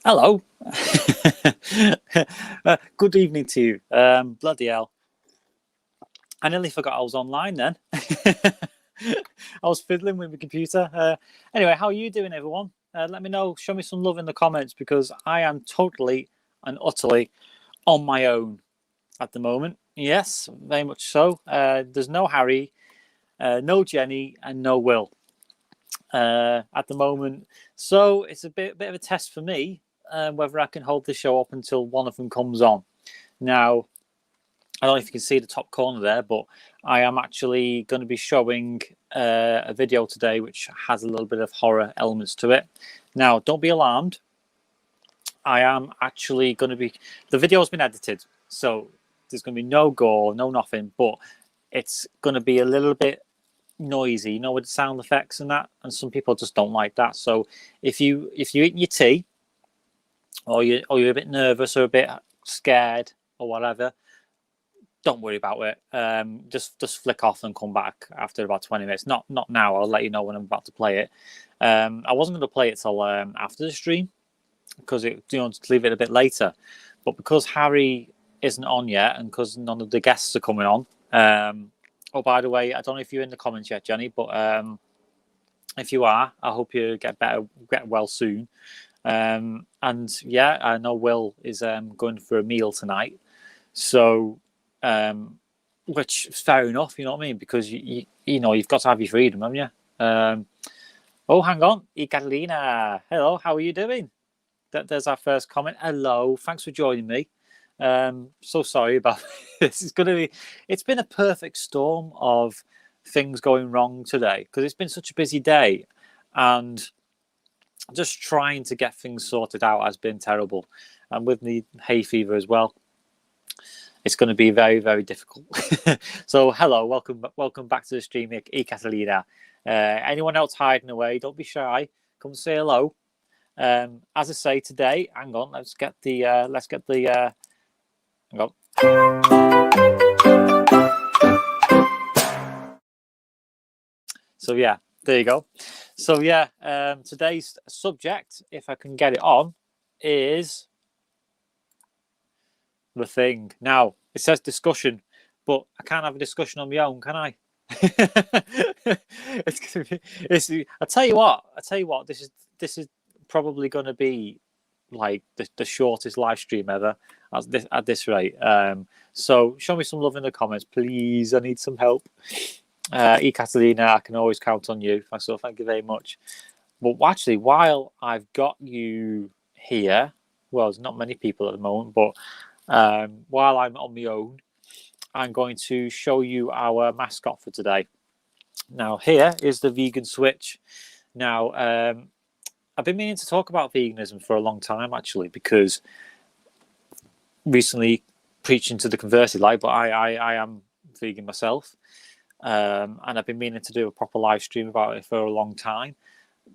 Hello. Good evening to you. Bloody hell. I nearly forgot I was online then. I was fiddling with my computer. Anyway, how are you doing, everyone? Let me know. Show me some love in the comments because I am totally and utterly on my own at the moment. Yes, very much so. There's no Harry, no Jenny, and no Will at the moment. So it's a bit of a test for me. Whether I can hold the show up until one of them comes on. Now, I don't know if you can see the top corner there, but I am actually going to be showing a video today which has a little bit of horror elements to it. Now, don't be alarmed. I am actually going to be... The video has been edited, so there's going to be no gore, no nothing, but it's going to be a little bit noisy, you know, with the sound effects and that, and some people just don't like that. So if you're eating your tea, or you're a bit nervous or a bit scared or whatever, don't worry about it. Just flick off and come back after about 20 minutes. Not now. I'll let you know when I'm about to play it. I wasn't going to play it till after the stream because to leave it a bit later. But because Harry isn't on yet and because none of the guests are coming on. Oh, by the way, I don't know if you're in the comments yet, Jenny, but if you are, I hope you get well soon. And yeah, I know Will is going for a meal tonight, so which is fair enough, you know what I mean, because you know you've got to have your freedom, haven't you? Oh, hang on, Catalina, hello, how are you doing? There's our first comment. Hello, thanks for joining me. So sorry about this. It's been a perfect storm of things going wrong today because it's been such a busy day, and just trying to get things sorted out has been terrible, and with the hay fever as well, it's going to be very, very difficult. So hello, welcome back to the stream, Catalina. Anyone else hiding away, don't be shy, come say hello. As I say today, hang on, let's get the hang on. So yeah, there you go. So yeah, today's subject, if I can get it on, is the thing. Now, it says discussion, but I can't have a discussion on my own, can I? I tell you what, this is probably going to be like the shortest live stream ever at this rate. So show me some love in the comments, please. I need some help. Catalina, I can always count on you. So thank you very much. But actually, while I've got you here, well, there's not many people at the moment, but while I'm on my own, I'm going to show you our mascot for today. Now, here is the vegan switch. Now, I've been meaning to talk about veganism for a long time, actually, because recently preaching to the converted, but I am vegan myself. And I've been meaning to do a proper live stream about it for a long time.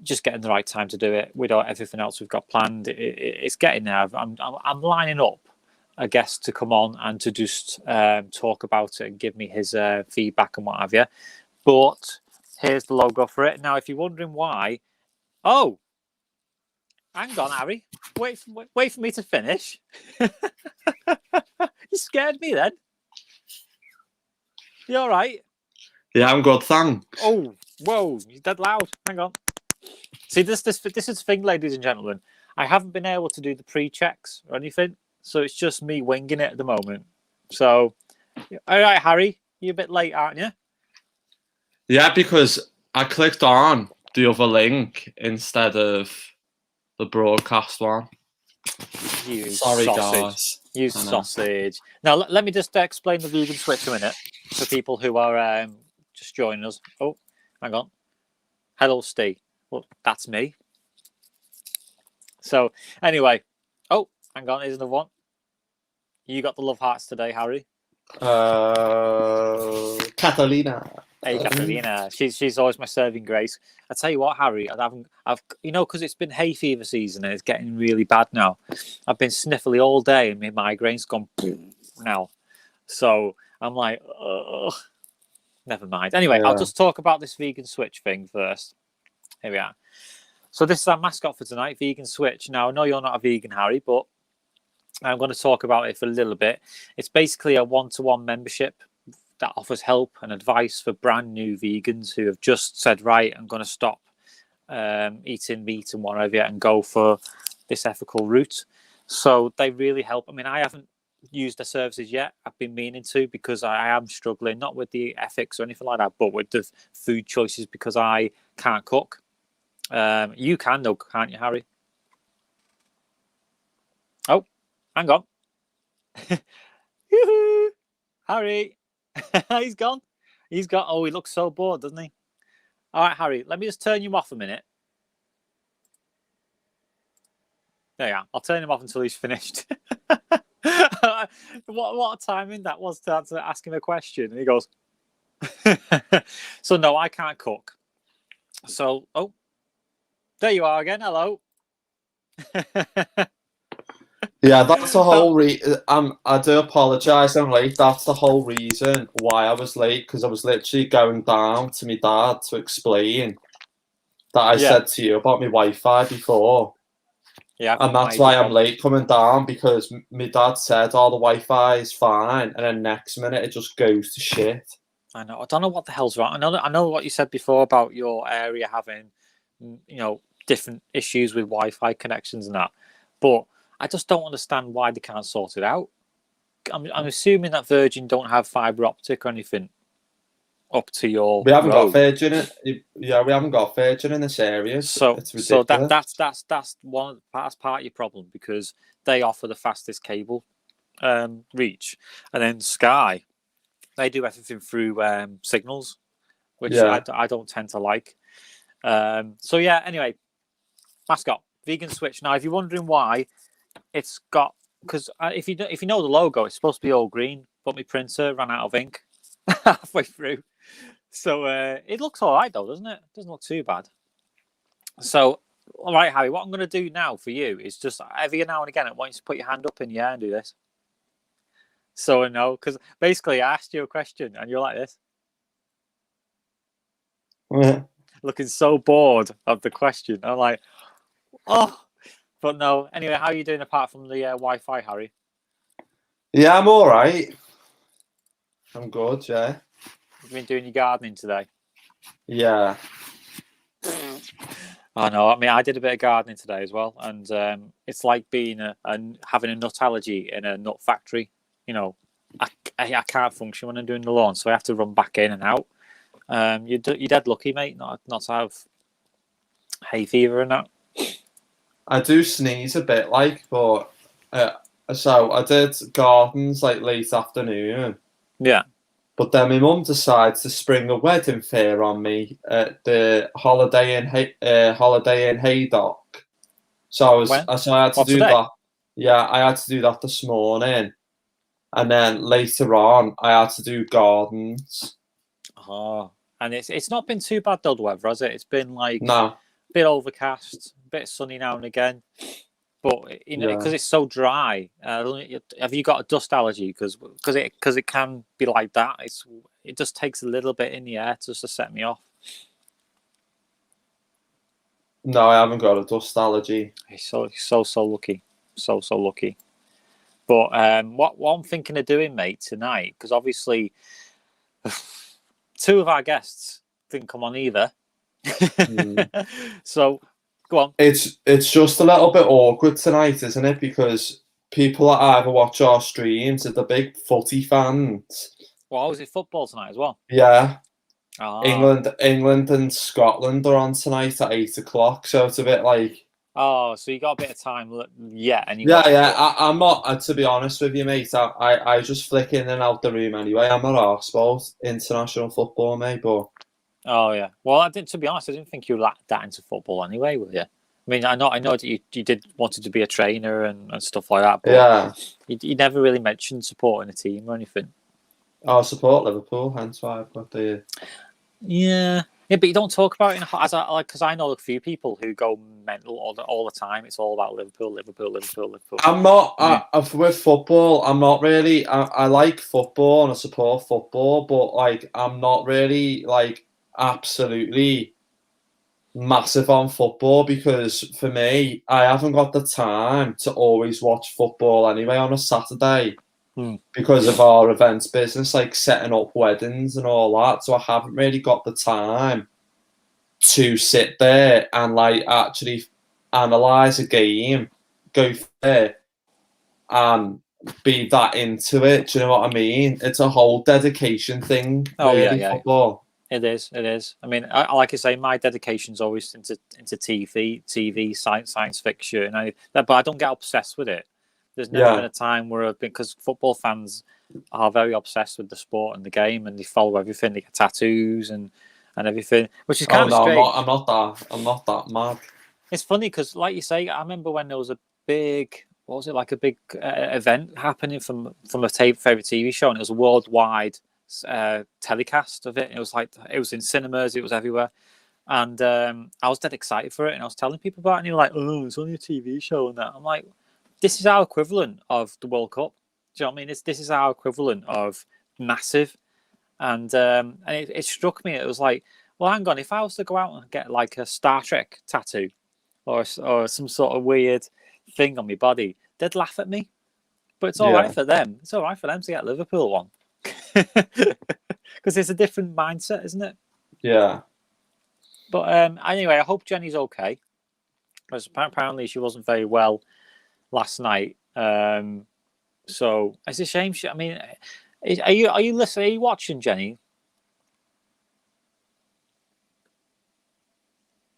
Just getting the right time to do it without everything else we've got planned. It's getting there. I'm lining up a guest to come on and to just talk about it and give me his feedback and what have you. But here's the logo for it. Now, if you're wondering why, oh, hang on, Harry. Wait for me to finish. You scared me then. You all right? Yeah, I'm good, thanks. Oh, whoa, you're dead loud. Hang on. See, this is the thing, ladies and gentlemen. I haven't been able to do the pre-checks or anything, so it's just me winging it at the moment. So, all right, Harry, you're a bit late, aren't you? Yeah, because I clicked on the other link instead of the broadcast one. Sorry, guys. You sausage. Now, let me just explain the vegan switch a minute for people who are just joining us. Oh, hang on. Hello, Steve. Well, that's me. So, anyway. Oh, hang on. Here's another one. You got the love hearts today, Harry. Catalina. Hey, Catalina. She's always my saving grace. I tell you what, Harry, I've because it's been hay fever season and it's getting really bad now. I've been sniffly all day and my migraine's gone now. So I'm like, ugh. Never mind. Anyway, yeah. I'll just talk about this vegan switch thing first. Here we are. So this is our mascot for tonight, Vegan Switch. Now, I know you're not a vegan, Harry, but I'm going to talk about it for a little bit. It's basically a one-to-one membership that offers help and advice for brand new vegans who have just said, right, I'm going to stop eating meat and whatever and go for this ethical route. So they really help. I mean, I haven't used their services yet. I've been meaning to because I am struggling, not with the ethics or anything like that, but with the food choices because I can't cook. You can though, can't you, Harry? Oh, hang on. Harry. He's gone. He's gone. Oh, he looks so bored, doesn't he? All right, Harry, let me just turn you off a minute. There you are. I'll turn him off until he's finished. What a timing that was to ask him a question. And he goes, so no, I can't cook. So, oh, there you are again. Hello. Yeah, that's the whole I do apologise, I'm late. That's the whole reason why I was late, because I was literally going down to my dad to explain that I said to you about my Wi-Fi before. Yeah, and that's why I'm late coming down, because my dad said, oh, the Wi-Fi is fine, and then next minute it just goes to shit. I know. I don't know what the hell's wrong. I know what you said before about your area having, different issues with Wi-Fi connections and that, but I just don't understand why they can't sort it out. I'm assuming that Virgin don't have fibre optic or anything up to your. We haven't road. got Virgin. Yeah, we haven't got Virgin in this area. So it's ridiculous. That's part of your problem, because they offer the fastest cable reach, and then Sky, they do everything through signals, which I don't tend to like. So yeah. Anyway, mascot Vegan Switch. Now, if you're wondering why, it's got, because if you know the logo, it's supposed to be all green, but my printer ran out of ink halfway through. So it looks all right though, doesn't it? It doesn't look too bad. So, all right, Harry, what I'm going to do now for you is just every now and again, I want you to put your hand up in the air and do this. So I know, because basically I asked you a question and you're like this. Yeah. Looking so bored of the question. I'm like, oh. But no, anyway, how are you doing apart from the Wi-Fi, Harry? Yeah, I'm all right. I'm good, yeah. You've been doing your gardening today? Yeah. I know. I mean, I did a bit of gardening today as well, and it's like being having a nut allergy in a nut factory. I can't function when I'm doing the lawn, so I have to run back in and out. You're dead lucky, mate, not to have hay fever and that. I do sneeze a bit, but so I did gardens late afternoon. Yeah. But then my mum decides to spring a wedding fair on me at the Holiday in Haydock. So I had to do that. Yeah, I had to do that this morning, and then later on I had to do gardens. Oh, and it's not been too bad though, the weather, has it? It's been no. A bit overcast, a bit sunny now and again, but because it's so dry. Have you got a dust allergy? Because it can be like that. It just takes a little bit in the air just to set me off. No, I haven't got a dust allergy. He's so lucky, so lucky. But what I'm thinking of doing, mate, tonight, because obviously two of our guests didn't come on either. So go on. It's just a little bit awkward tonight, isn't it? Because people that either watch our streams are the big footy fans. Well, is it football tonight as well? Yeah. Oh. England and Scotland are on tonight at 8 o'clock, so it's a bit like. Oh, so you got a bit of time yet? I'm not. To be honest with you, mate, I just flick in and out the room anyway. I'm not arsed international football, mate, but. Oh yeah. Well, to be honest, I didn't think you were that into football anyway, were you? I mean, I know that you did wanted to be a trainer and stuff like that, but yeah, you never really mentioned supporting a team or anything. I support Liverpool, hence why I've got the. Yeah, but you don't talk about it because I know a few people who go mental all the time. It's all about Liverpool. I'm not with football. I'm not really. I like football and I support football, but I'm not really absolutely massive on football because for me, I haven't got the time to always watch football anyway on a Saturday because of our events business, like setting up weddings and all that. So I haven't really got the time to sit there and like actually analyze a game, go there and be that into it. Do you know what I mean? It's a whole dedication thing. Oh really, yeah. Football. It is. It is. I mean, like I say, my dedication's always into TV, science fiction. But I don't get obsessed with it. There's never been a time where because football fans are very obsessed with the sport and the game, and they follow everything. They get tattoos and everything, which is kind of strange. I'm not that mad. It's funny because, like you say, I remember when there was a big, what was it, like a big event happening from a favorite TV show, and it was a worldwide telecast of it. It was in cinemas, it was everywhere, and I was dead excited for it, and I was telling people about it, and you're like, oh, it's only a TV show and that. I'm like, this is our equivalent of the World Cup. Do you know what I mean? This is our equivalent of massive, and it struck me. It was like, well, hang on, if I was to go out and get like a Star Trek tattoo or some sort of weird thing on my body, they'd laugh at me. But it's all right for them. It's all right for them to get a Liverpool one. Because it's a different mindset, isn't it? Yeah. But anyway, I hope Jenny's okay. Because apparently she wasn't very well last night. So it's a shame. I mean, are you listening? Are you watching, Jenny?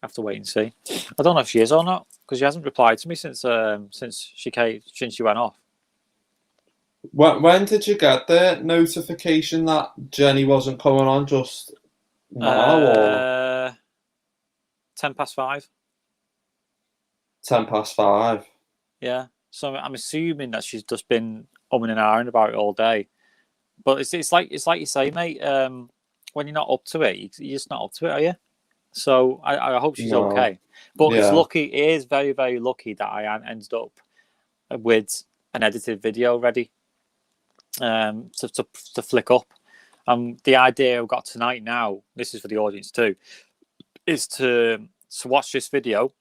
I have to wait and see. I don't know if she is or not because she hasn't replied to me since she went off. When did you get the notification that Jenny wasn't coming on? Just now or 5:10. 5:10. Yeah. So I'm assuming that she's just been umming and ahhing about it all day. But it's like you say, mate. When you're not up to it, you're just not up to it, are you? So I hope she's okay. But it's lucky. It is very, very lucky that I ended up with an edited video ready to flick up. The idea I've got tonight now, this is for the audience too, is to watch this video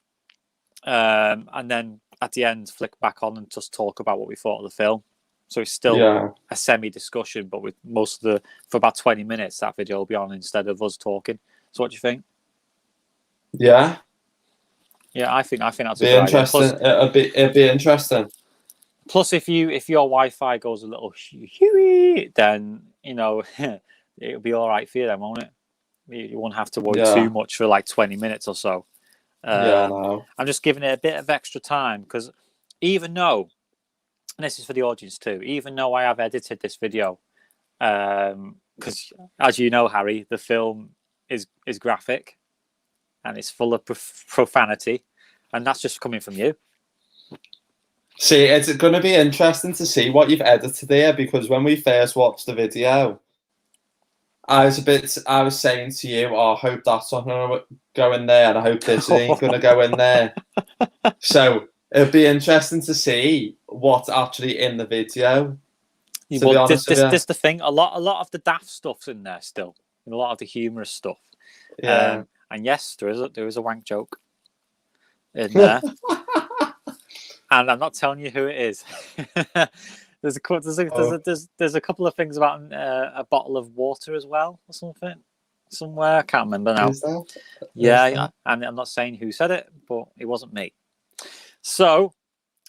and then at the end flick back on and just talk about what we thought of the film. So it's still a semi-discussion, but with for about 20 minutes that video will be on instead of us talking. So what do you think? Yeah. Yeah, I think that's a good interesting. It'd be interesting. Plus, if your Wi-Fi goes a little huey, then it'll be all right for you, then, won't it? You won't have to worry too much for like 20 minutes or so. No. I'm just giving it a bit of extra time because even though, and this is for the audience too, even though I have edited this video, because as you know, Harry, the film is graphic and it's full of profanity, and that's just coming from you. See, it's going to be interesting to see what you've edited there because when we first watched the video, I was saying to you, I hope that's not going to go in there, and I hope this ain't going to go in there. So it'll be interesting to see what's actually in the video. Well, this is the thing. A lot of the daft stuff's in there still, and a lot of the humorous stuff. Yeah. And yes, there is a wank joke in there. And I'm not telling you who it is. There's a couple of things about a bottle of water as well, or something. Somewhere I can't remember now. Yeah, and I'm not saying who said it, but it wasn't me. So,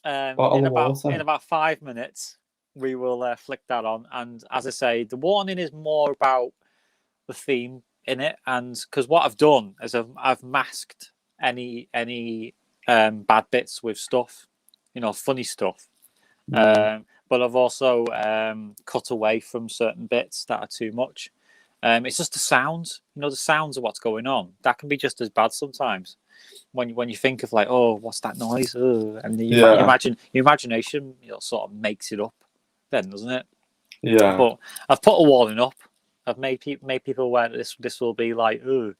in about 5 minutes, we will flick that on. And as I say, the warning is more about the theme in it, and because what I've done is I've masked any bad bits with stuff. Funny stuff. But I've also cut away from certain bits that are too much. It's just the sounds. The sounds of what's going on. That can be just as bad sometimes. When you think of like, oh, what's that noise? And your imagination sort of makes it up, then doesn't it? Yeah. But I've put a warning up. I've made people aware that this will be like, for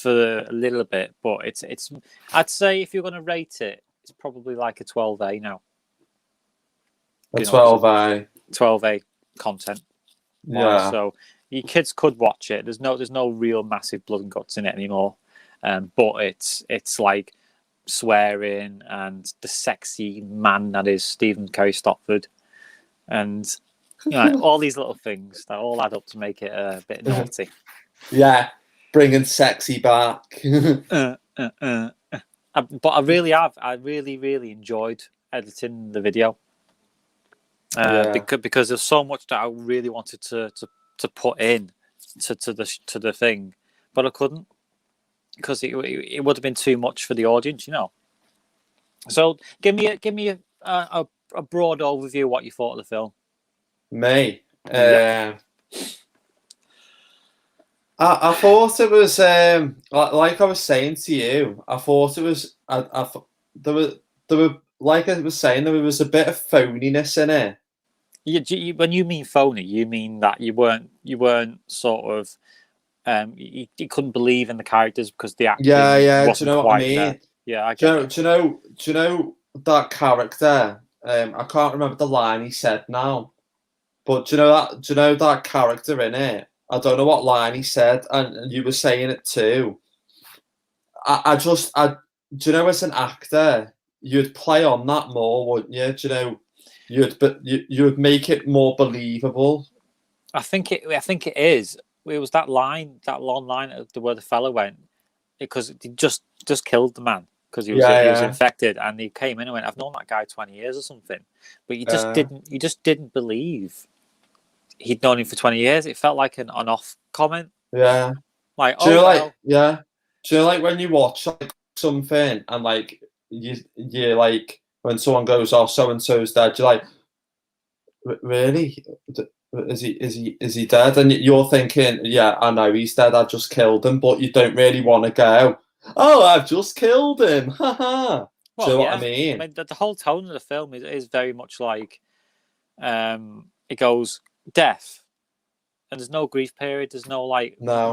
a little bit. But it's. I'd say if you're going to rate it, it's probably like a 12A now. A 12A. 12A content. Yeah. So your kids could watch it. There's no real massive blood and guts in it anymore. but it's like swearing and the sexy man that is Stephen Stopford, and all these little things that all add up to make it a bit naughty. Yeah, bringing sexy back. But I really enjoyed editing the video. Because there's so much that I really wanted to put in to the thing, but I couldn't, because it would have been too much for the audience, So give me a broad overview of what you thought of the film. Me, Yep. I thought it was like I was saying to you. I thought it was there were like I was saying, there was a bit of phoniness in it. When you mean phony, you mean that you weren't sort of you couldn't believe in the characters because the acting wasn't do you know quite what I mean? there. Yeah, I get it. Do you know that character? I can't remember the line he said now, but do you know that character in it? I don't know what line he said, and you were saying it too. Do you know, as an actor, you'd play on that more, wouldn't you? Do you know, you would make it more believable. I think it is. It was that line, that long line where the fella went, because he just killed the man because he was infected, and he came in and went, "I've known that guy 20 years or something," but you just didn't believe he'd known him for 20 years. It felt like an on-off comment. Yeah. Like, do you know, like when you watch like something and like you like when someone goes, "Oh, so and so's dead," you're like, "Really? Is he dead?" And you're thinking, "Yeah, I know he's dead. I just killed him," but you don't really want to go, "Oh, I've just killed him." Haha. Well, do you know what I mean? The whole tone of the film is very much like it goes death, and there's no grief period. There's no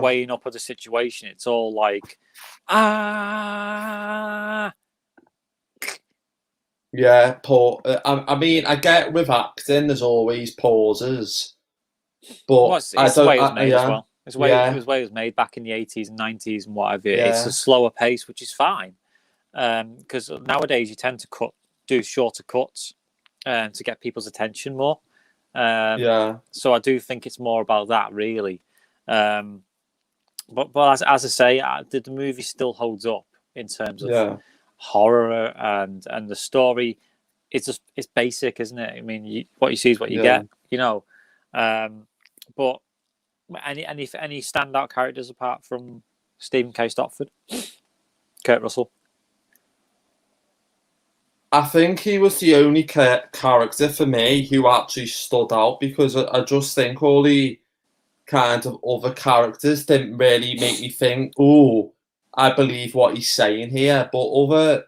weighing up of the situation. It's all like Yeah, I mean, I get with acting, there's always pauses, but it's the way it was made as well. It's the way it was made back in the 80s and 90s and whatever. Yeah. It's a slower pace, which is fine, because nowadays you tend to do shorter cuts to get people's attention more. So I do think it's more about that, really. But as I say, the movie still holds up in terms of horror and the story. It's basic, isn't it? I mean, what you see is what you get, But any standout characters apart from Stephen Stopford, Kurt Russell? I think he was the only character for me who actually stood out, because I just think all the kind of other characters didn't really make me think, "Oh, I believe what he's saying here." But other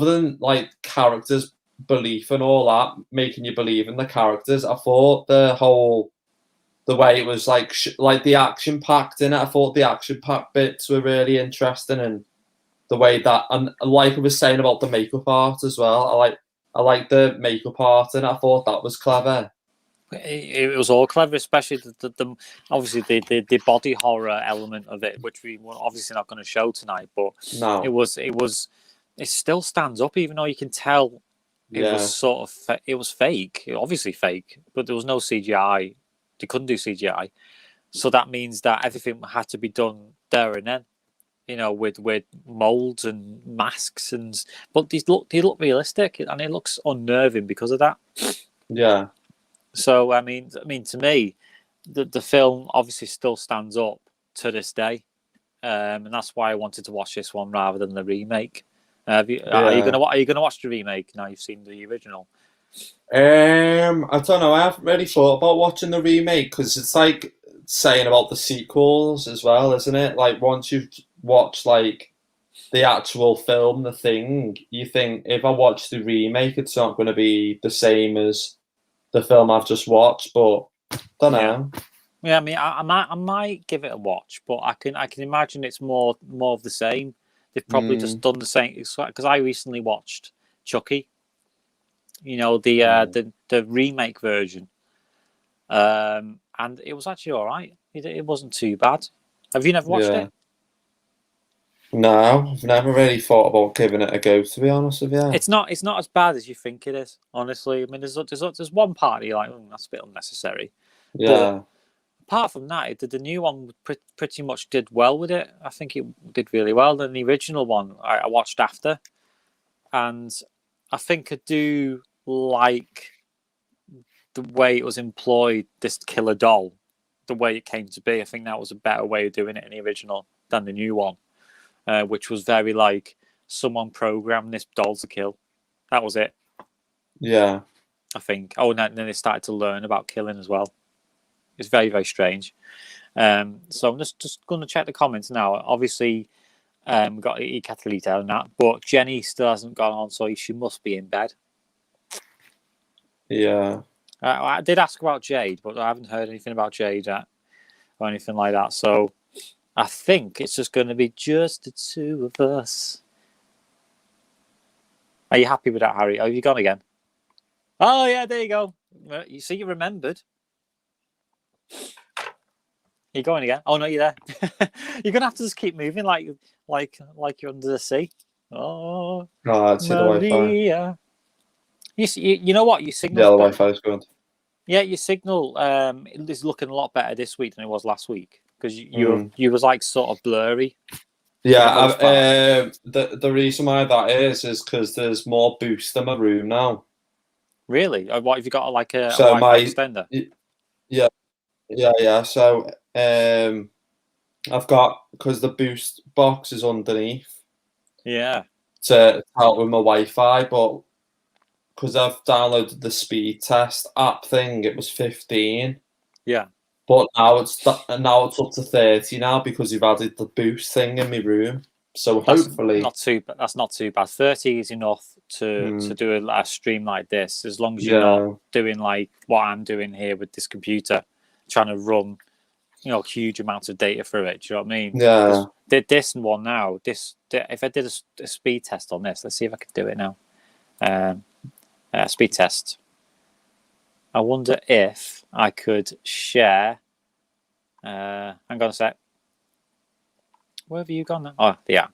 than like characters' belief and all that, making you believe in the characters, I thought the way it was like the action packed in it, I thought the action packed bits were really interesting, and the way that, and like I was saying about the makeup art as well, I like the makeup art, and I thought that was clever. It was all clever, especially the obviously the body horror element of it, which we were obviously not going to show tonight. But it still stands up, even though you can tell it was sort of it was fake, obviously fake, but there was no CGI. They couldn't do CGI, so that means that everything had to be done there and then. With molds and masks, but they look realistic, and it looks unnerving because of that. Yeah. So I mean, to me, the film obviously still stands up to this day, and that's why I wanted to watch this one rather than the remake. Are you gonna watch the remake now you've seen the original? I don't know. I haven't really thought about watching the remake, because it's like saying about the sequels as well, isn't it? Like once you've watched like the actual film, The Thing, you think, if I watch the remake, it's not going to be the same as the film I've just watched. But don't know. Yeah, I mean, I might give it a watch, but I can imagine it's more of the same. They've probably just done the same, because I recently watched Chucky. The remake version, and it was actually all right. It wasn't too bad. Have you never watched it? No, I've never really thought about giving it a go, to be honest with you. It's not as bad as you think it is, honestly. I mean, there's one part you're like, that's a bit unnecessary. Yeah. But apart from that, the new one pretty much did well with it. I think it did really well. Then the original one I watched after, and I think I do like the way it was employed, this killer doll, the way it came to be. I think that was a better way of doing it in the original than the new one, which was very like someone programmed this doll to kill. That was it. Yeah. I think. Oh, and then they started to learn about killing as well. It's very, very strange. So I'm just going to check the comments now. Obviously, we got E. Catalita and that, but Jenny still hasn't gone on, so she must be in bed. Yeah. I did ask about Jade, but I haven't heard anything about Jade yet or anything like that. So I think it's just going to be just the two of us. Are you happy with that, Harry? Oh, have you gone again? Oh, yeah, there you go. You see, you remembered. You're going again? Oh, no, you're there. You're going to have to just keep moving like you're under the sea. Oh, I'd see the Maria. You know what? Your signal. Yeah, the Wi-Fi is good. Yeah, your signal is looking a lot better this week than it was last week because you was like sort of blurry. Yeah, the reason why that is because there's more boost in my room now. Really? What have you got? Like a Wi-Fi extender? Yeah. So I've got, because the boost box is underneath. Yeah. To help with my Wi-Fi, but because I've downloaded the speed test app thing, it was 15. Yeah. But now it's up to 30 now because you've added the boost thing in my room. So hopefully that's not too bad. 30 is enough to do a stream like this, as long as you're not doing like what I'm doing here with this computer, trying to run huge amounts of data through it. Do you know what I mean? Yeah. Did this one now. If I did a speed test on this, let's see if I can do it now. Speed test. I wonder if I could share. Hang on a sec. Where have you gone now? Oh, yeah.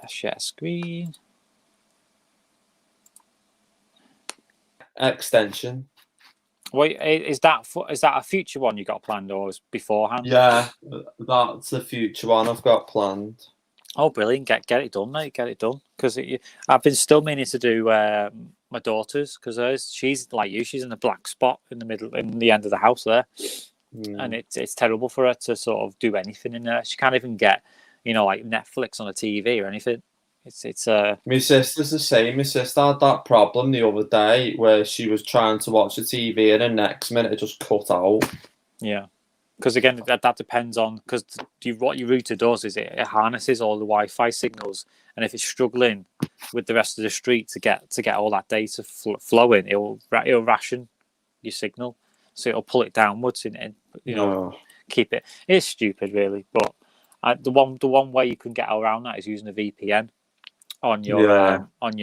Share screen. Extension. Wait, is that a future one you got planned, or is beforehand? Yeah, that's the future one I've got planned. Oh, brilliant! Get it done, mate. Get it done. Because I've been still meaning to do my daughter's, because she's like you. She's in the black spot in the middle, in the end of the house there, and it's terrible for her to sort of do anything in there. She can't even get, like Netflix on a TV or anything. It's My sister's the same. My sister had that problem the other day where she was trying to watch the TV and the next minute it just cut out. Yeah. Because again, that depends on, because what your router does is it harnesses all the Wi-Fi signals, and if it's struggling with the rest of the street to get all that data flowing, it'll ration your signal, so it'll pull it downwards and keep it. It's stupid, really, but the one way you can get around that is using a VPN on your on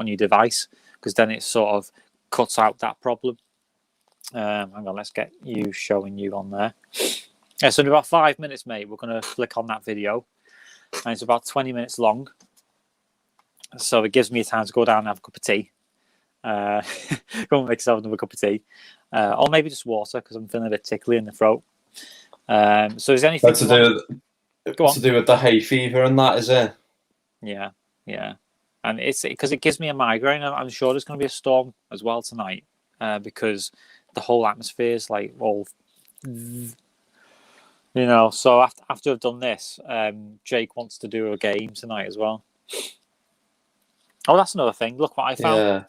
your device, because then it sort of cuts out that problem. Hang on, let's get showing you on there. Yeah, so in about 5 minutes, mate, we're going to flick on that video, and it's about 20 minutes long, so it gives me time to go down and have a cup of tea. Go and make yourself another cup of tea, or maybe just water, because I'm feeling a bit tickly in the throat. So is anything to do with the hay fever and that, is it? Yeah, and it's because it gives me a migraine. I'm sure there's going to be a storm as well tonight, because the whole atmosphere is like all, So after I've done this, Jake wants to do a game tonight as well. Oh, that's another thing. Look what I found. Yeah,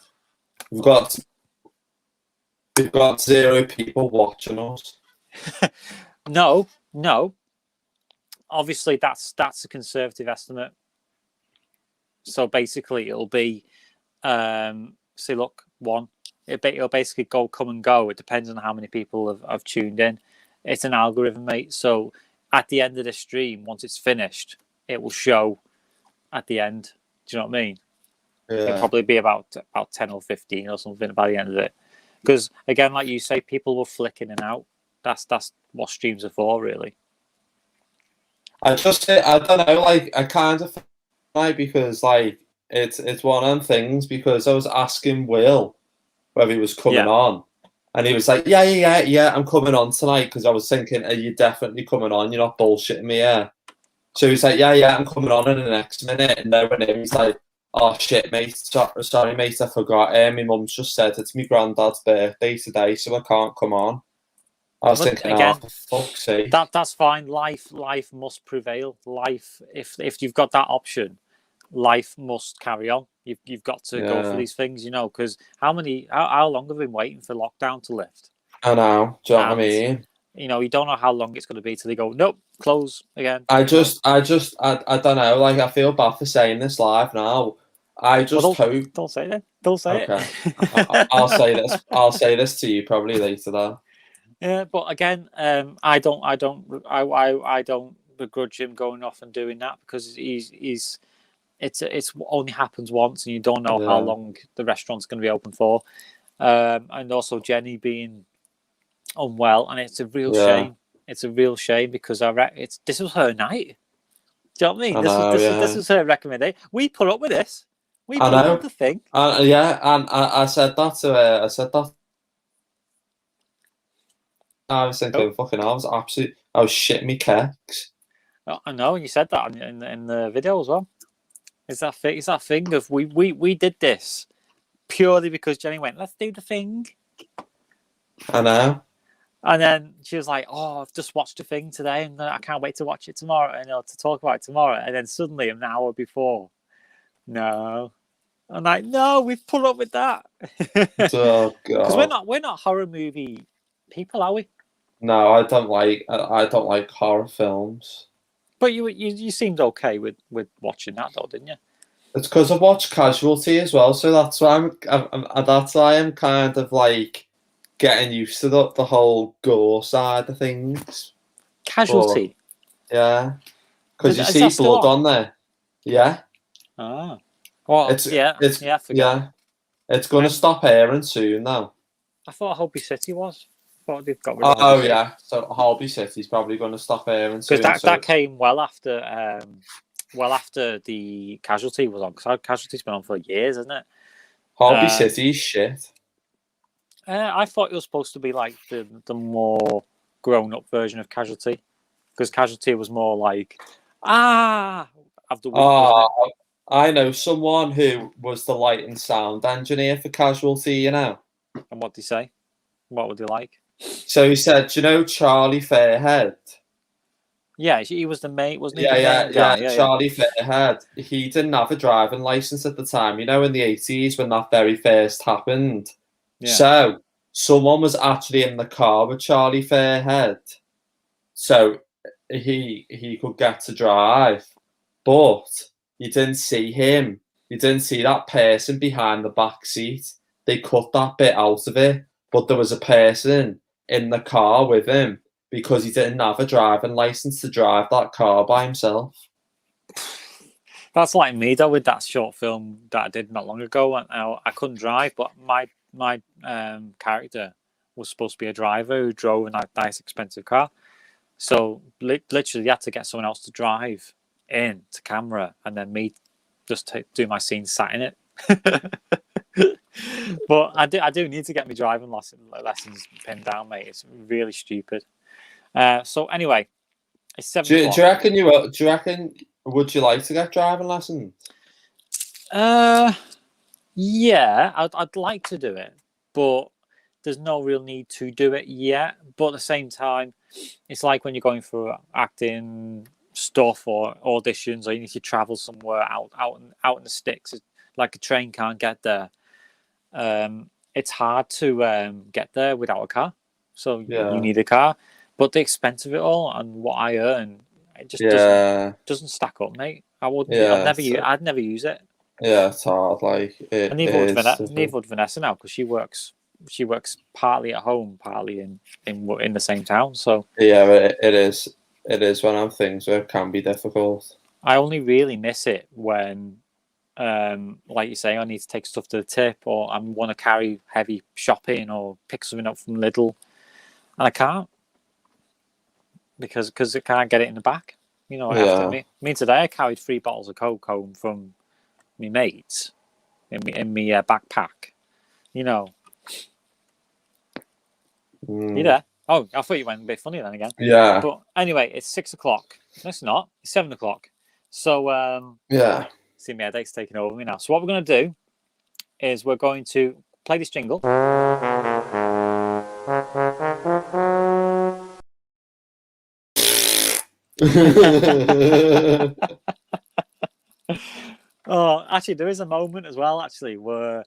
we've got 0 people watching us. No. Obviously, that's a conservative estimate. So basically, it'll be, say, look, 1. It'll basically come and go. It depends on how many people have tuned in. It's an algorithm, mate. So at the end of the stream, once it's finished, it will show at the end. Do you know what I mean? Yeah. It'll probably be about 10 or 15 or something by the end of it. Because again, like you say, people will flick in and out. That's what streams are for, really. I don't know, like I kind of like because like it's one of them things because I was asking Will whether he was coming on, and he was like, yeah, I'm coming on tonight because I was thinking, are you definitely coming on? You're not bullshitting me, yeah. So he's like, yeah, I'm coming on in the next minute, and then when he's like, oh shit, mate, sorry, mate, I forgot. My mum's just said it's my granddad's birthday today, so I can't come on. I was thinking, again, oh, for fuck's sake. That's fine. Life must prevail. Life, if you've got that option, life must carry on. You've got to go for these things, because how long have we been waiting for lockdown to lift? I know. Do you know what I mean? You don't know how long it's going to be till they go, nope, close again. I don't know. Like, I feel bad for saying this live now. I just hope. Don't say that. Don't say it. I'll say this. I'll say this to you probably later, though. Yeah, but again, I don't begrudge him going off and doing that because it's only happens once, and you don't know how long the restaurant's going to be open for, and also Jenny being unwell, and it's a real shame. It's a real shame because this was her night. Do you know what I mean? This was her recommendation. We put up with this. We put up with the thing. And I said that to her. I said that. I was thinking, fucking hell, I was shitting me kecks. I know, and you said that in the video as well. It's that thing of we did this purely because Jenny went, let's do the thing. I know. And then she was like, oh, I've just watched the thing today and I can't wait to watch it tomorrow and to talk about it tomorrow. And then suddenly an hour before, no. I'm like, no, we've put up with that. Oh God. Because we're not horror movie people, are we? No, I don't like horror films. But you seemed okay with watching that though, didn't you? It's because I watched Casualty as well, so that's why I'm kind of like getting used to the whole gore side of things. Casualty. But, yeah, because you see blood on there. Yeah. Ah. Well, it's It's going to stop airing soon now. I thought Holby City was. I thought they've got rid of yeah. So Holby City's probably going to stop airing soon. Because that came well after the Casualty was on. Because Casualty's been on for years, isn't it? Holby City's shit. I thought it was supposed to be like the more grown-up version of Casualty. Because Casualty was more like, of the week, I know someone who was the light and sound engineer for Casualty, you know. And what did he say? What would he like? So he said, do you know Charlie Fairhead? Yeah, he was the mate, wasn't he? Yeah, Charlie Fairhead. He didn't have a driving license at the time, you know, in the 80s when that very first happened. Yeah. So someone was actually in the car with Charlie Fairhead. So he could get to drive. But you didn't see him. You didn't see that person behind the back seat. They cut that bit out of it. But there was a person in the car with him because he didn't have a driving license to drive that car by himself. That's like me though with that short film that I did not long ago. I couldn't drive, but my character was supposed to be a driver who drove a nice expensive car. So literally, you had to get someone else to drive in to camera, and then me just do my scene sat in it. But I do need to get my driving lessons pinned down, mate. It's really stupid. So anyway, it's 7 o'clock. Do you reckon? Would you like to get driving lessons? Yeah, I'd like to do it, but there's no real need to do it yet. But at the same time, it's like when you're going for acting stuff or auditions, or you need to travel somewhere out in the sticks. Like a train can't get there. It's hard to get there without a car, so you need a car. But the expense of it all and what I earn, it just doesn't stack up, mate. I wouldn't. I'd never use it. Yeah, it's hard. Like and neither would Vanessa now because she works partly at home, partly in the same town. So yeah, it is one of things where it can be difficult. I only really miss it when, like you say, I need to take stuff to the tip, or I want to carry heavy shopping or pick something up from Lidl, and I can't because I can't get it in the back. You know, I have to. I mean, today I carried 3 bottles of Coke home from my mates in my backpack. You know. You there? Oh, I thought you went a bit funny then again. Yeah. But anyway, it's 6 o'clock. No, it's not. It's 7 o'clock. So yeah. See, my headache's taking over me now. So what we're going to do is we're going to play this jingle. Oh, actually, there is a moment as well, actually, where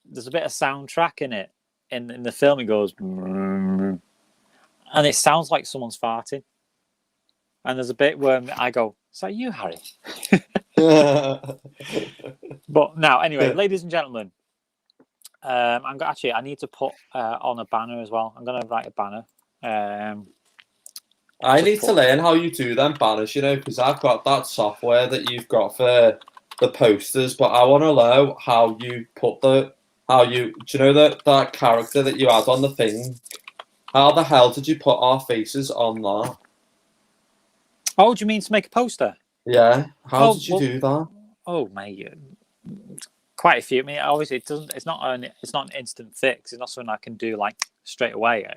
there's a bit of soundtrack in it. In the film, it goes, and it sounds like someone's farting. And there's a bit where I go, "Is that you, Harry?" But now, anyway, ladies and gentlemen, I need to put on a banner as well. I'm going to write a banner. I need to learn how you do them banners, you know, because I've got that software that you've got for the posters, but I want to know how you put do you know that character that you had on the thing? How the hell did you put our faces on that? Oh, do you mean to make a poster? Yeah. How did you do that? Oh, mate, quite a few. I mean, obviously, it's not an instant fix. It's not something I can do like straight away.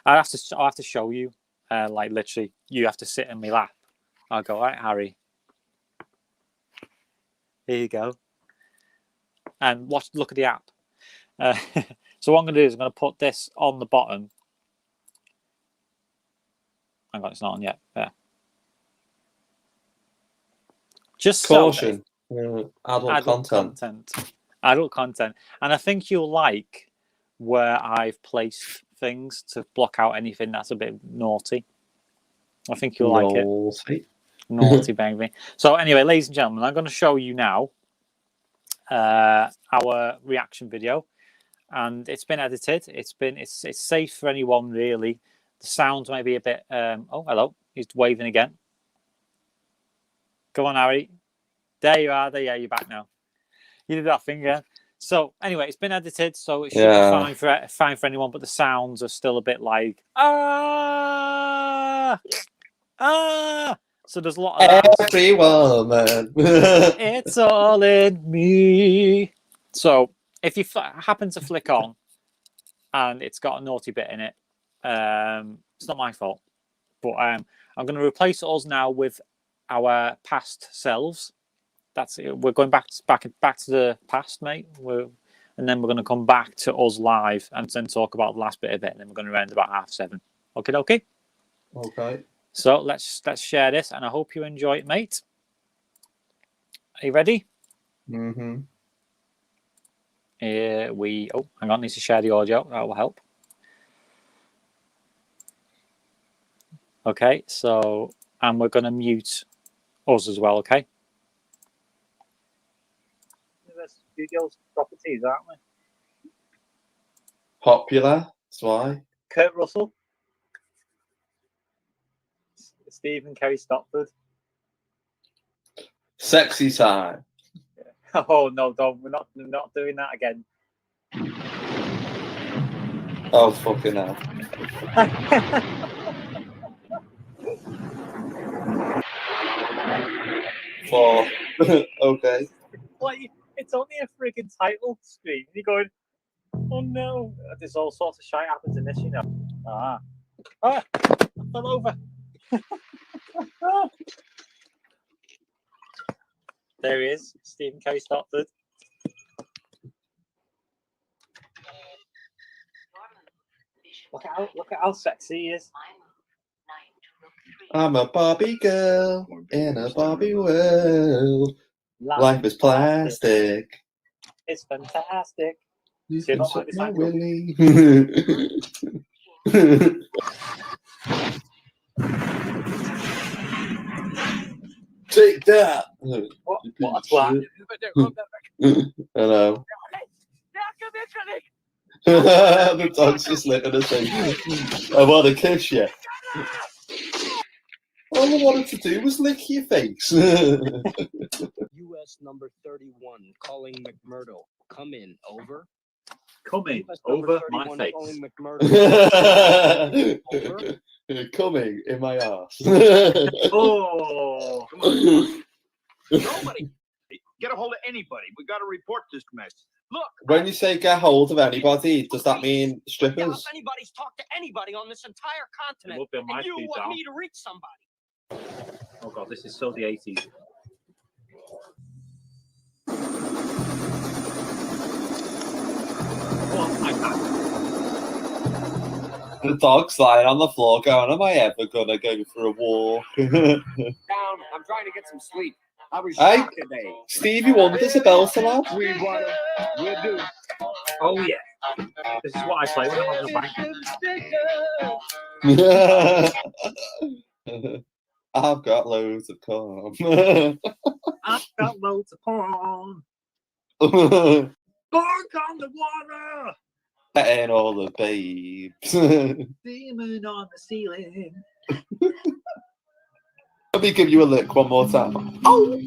I'll have to show you. Like literally, you have to sit in my lap. I'll go, all right, Harry. Here you go. And look at the app. So what I'm going to do is I'm going to put this on the bottom. Hang on, it's not on yet. There. Just caution. Adult content. Adult content. And I think you'll like where I've placed things to block out anything that's a bit naughty. I think you'll like it. Naughty, baby. So anyway, ladies and gentlemen, I'm going to show you now our reaction video, and it's been edited. It's safe for anyone really. The sounds might be a bit. Oh, hello. He's waving again. Go on, Harry. There you are. You're back now. You did that thing again. So anyway, it's been edited, so it should be fine for anyone. But the sounds are still a bit like ah. So there's a lot of that. Everyone, man. It's all in me. So if you happen to flick on and it's got a naughty bit in it, it's not my fault. But I'm going to replace us now with our past selves. That's it. We're going back to the past, mate. And then we're going to come back to us live and then talk about the last bit of it. And then we're going to end about 7:30. Okay. Okay. So let's share this, and I hope you enjoy it, mate. Are you ready? Mm-hmm. Hang on, need to share the audio. That will help. Okay, so and we're going to mute us as well. Okay. Studios properties, aren't we? Popular. That's why. Kurt Russell. Stephen Kerry Stopford. Sexy time. Oh no, don't! We're not doing that again. Oh fucking hell. Four. Okay. Like, it's only a frigging title screen. You're going, oh no! There's all sorts of shit happens in this, you know. I fell over. There he is, Stephen Kerry Stopford. Look at how sexy he is. I'm a Barbie girl in a Barbie world. Life is plastic. It's fantastic. You can suck my willy. Take that. What a Hello. The dog's just licking a thing. I want to kiss you. All I wanted to do was lick your face. US number 31 calling McMurdo. Come in, over. Come in, over my face. Calling McMurdo. Over. Coming in my ass. Oh, Come on. Nobody. Get a hold of anybody. We got to report this mess. Look. When you say get hold of anybody, does that mean Yeah, strippers? if anybody's talked to anybody on this entire continent, It will be on my and you speed want dial. me to reach somebody. Oh god, this is so the 80s. Oh my god. The dog's lying on the floor going, am I ever gonna go for a walk? Down. I'm trying to get some sleep. I was Hey, shocked today. Stevie Wonder's a belter, lad. Sweetwater, we'll do. Oh yeah. This is what I play when I'm on the bank. I've got loads of corn. I've got loads of porn. Pork on the water. Petting all the babes. Demon on the ceiling. Let me give you a lick one more time. Oh!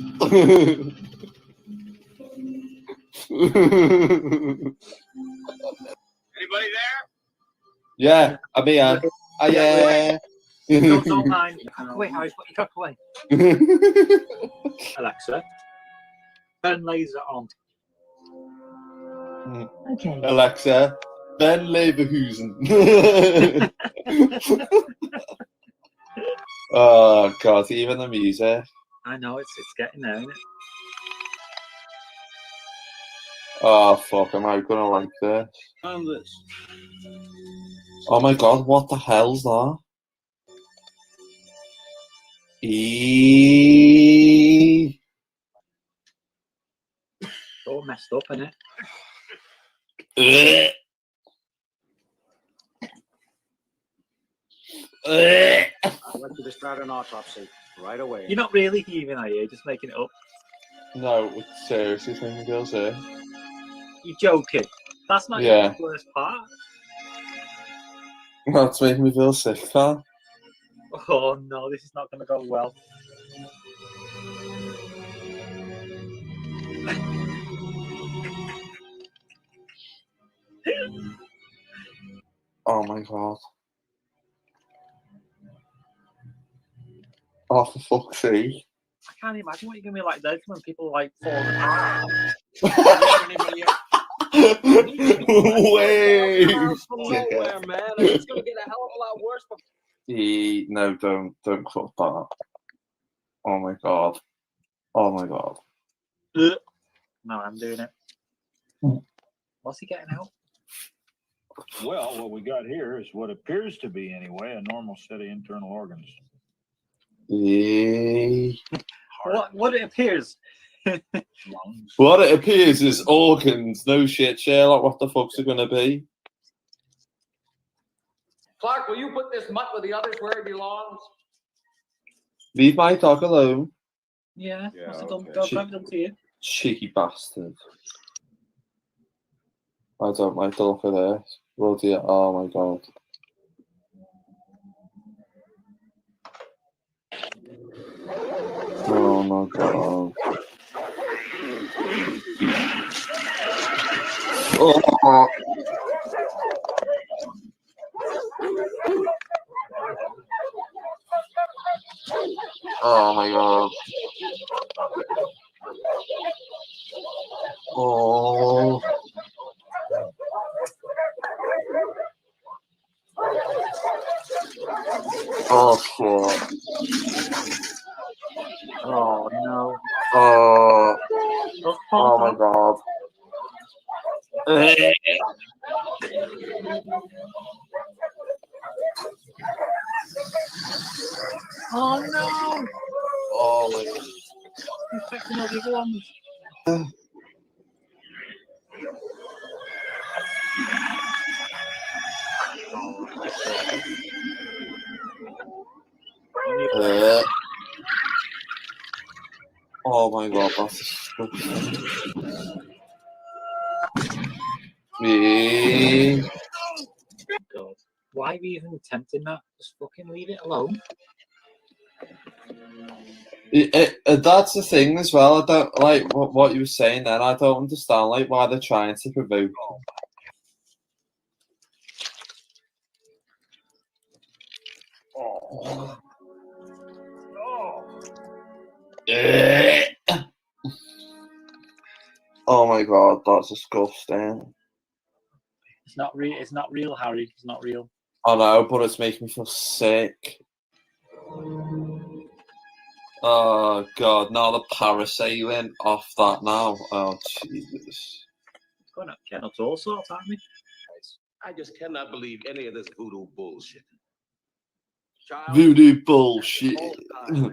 Anybody there? Yeah, I'm here. Yeah. No, don't mind. Cock away, Harry. Put your cock away. Alexa, turn laser on. Okay. Alexa, Ben Leverkusen. Oh god, even the music. I know it's getting there, isn't it? Oh fuck, am I gonna like this? On this. Oh my god, what the hell's that? Eee. All messed up, isn't it? I'd like you to start an autopsy right away. You're not really heaving, are you? Just making it up. No, it's seriously making me feel sick. You're joking. That's not Yeah. even the worst part. That's making me feel sick, fam. Oh no, this is not going to go well. Oh my god. Oh, for fuck's sake. I can't imagine what you're going to be like then when people like fall apart. Way. From nowhere, man. It's gonna get a hell of a lot worse. No, don't cut that. Oh my god. Oh my god. No, I'm doing it. What's he getting out? Well, what we got here is what appears to be, anyway, a normal set of internal organs. What it appears. Lungs. What it appears is organs. No shit, Sherlock. What the fuck's it gonna be? Clark, will you put this mutt with the others where he belongs? Leave my dog alone. Yeah. Yeah, What's it done? okay. Go grab it done to you. Cheeky bastard. I don't like the look of this. Bloody, oh my god. Oh my god. Oh. Oh my god. Oh. Oh shit. Oh no. Oh. Oh, Oh my god. Oh no. Oh my god. Infecting all the other ones. Oh my god, that's disgusting. Yeah. God. Why are we even attempting that? Just fucking leave it alone. That's the thing as well. I don't like what you were saying then. I don't understand like why they're trying to provoke. Oh my god, that's disgusting. It's not real. It's not real, Harry. It's not real. I know, but it's making me feel sick. Oh god, now the parasailing off that now. Oh Jesus. Getting up to all sorts, aren't we? I just cannot believe any of this voodoo bullshit. Voodoo bullshit.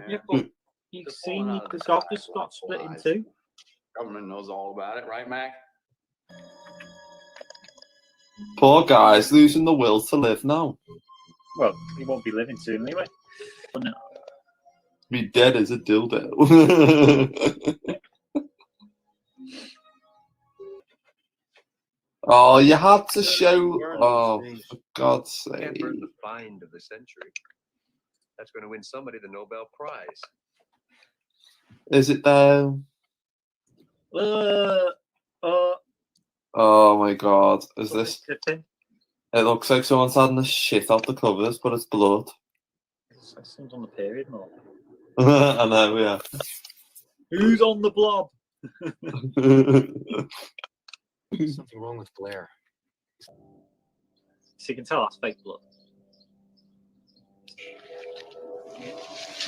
Yeah, but you've seen the dog just got split in two. Government knows all about it, right, Mac? Poor guy's losing the will to live now. Well, he won't be living soon anyway. Be dead as a dildo. Oh, you had to show. Oh, for God's sake. Can't burn the find of the century. That's going to win somebody the Nobel Prize. Is it though? Oh my God. Is this? It looks like someone's having the shit out the covers, but it's blood. Someone's on the period, more. I know, yeah. Who's on the blob? Something wrong with Blair. So you can tell that's fake blood.